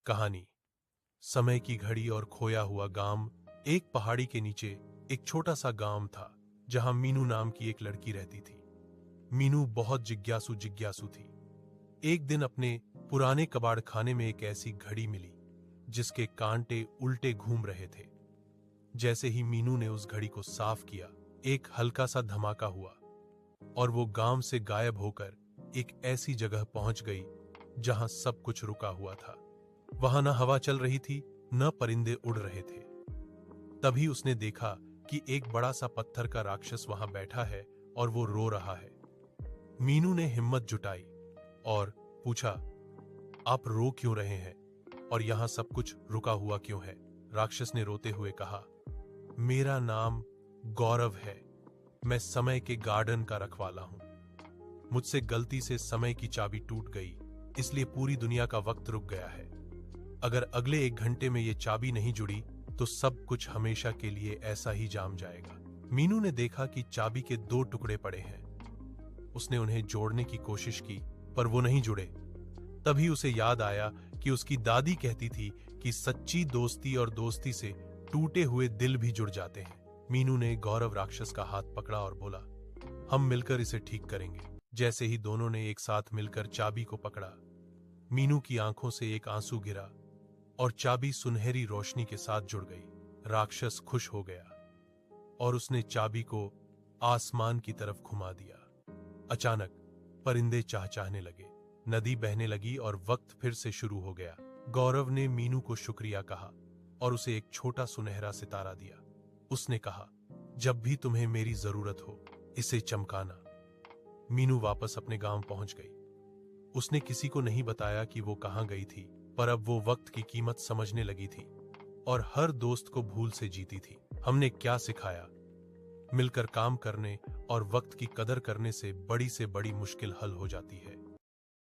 कहानी। समय की घड़ी और खोया हुआ गांव। एक पहाड़ी के नीचे एक छोटा सा गांव था जहां मीनू नाम की एक लड़की रहती थी। मीनू बहुत जिज्ञासु थी। एक दिन अपने पुराने कबाड़ खाने में एक ऐसी घड़ी मिली जिसके कांटे उल्टे घूम रहे थे। जैसे ही मीनू ने उस घड़ी को साफ किया, एक हल्का सा धमाका हुआ और वो गांव से गायब होकर एक ऐसी जगह पहुंच गई जहां सब कुछ रुका हुआ था। वहां न हवा चल रही थी, न परिंदे उड़ रहे थे। तभी उसने देखा कि एक बड़ा सा पत्थर का राक्षस वहां बैठा है और वो रो रहा है। मीनू ने हिम्मत जुटाई और पूछा, आप रो क्यों रहे हैं और यहां सब कुछ रुका हुआ क्यों है? राक्षस ने रोते हुए कहा, मेरा नाम गौरव है। मैं समय के गार्डन का रखवाला हूं। मुझसे गलती से समय की चाबी टूट गई, इसलिए पूरी दुनिया का वक्त रुक गया है। अगर अगले 1 घंटे में ये चाबी नहीं जुड़ी तो सब कुछ हमेशा के लिए ऐसा ही जाम जाएगा। मीनू ने देखा कि चाबी के 2 टुकड़े पड़े हैं। उसने उन्हें जोड़ने की कोशिश की पर वो नहीं जुड़े। तभी उसे याद आया कि उसकी दादी कहती थी कि सच्ची दोस्ती और दोस्ती से टूटे हुए दिल भी जुड़ जाते हैं। मीनू ने गौरव राक्षस का हाथ पकड़ा और बोला, हम मिलकर इसे ठीक करेंगे। जैसे ही दोनों ने एक साथ मिलकर चाबी को पकड़ा, मीनू की आंखों से एक आंसू गिरा और चाबी सुनहरी रोशनी के साथ जुड़ गई। राक्षस खुश हो गया और उसने चाबी को आसमान की तरफ घुमा दिया। अचानक परिंदे चहचहाने लगे, नदी बहने लगी और वक्त फिर से शुरू हो गया। गौरव ने मीनू को शुक्रिया कहा और उसे एक छोटा सुनहरा सितारा दिया। उसने कहा, जब भी तुम्हें मेरी जरूरत हो इसे चमकाना। मीनू वापस अपने गांव पहुंच गई। उसने किसी को नहीं बताया कि वो कहां गई थी, पर अब वो वक्त की कीमत समझने लगी थी और हर दोस्त को भूल से जीती थी। हमने क्या सिखाया? मिलकर काम करने और वक्त की कदर करने से बड़ी मुश्किल हल हो जाती है।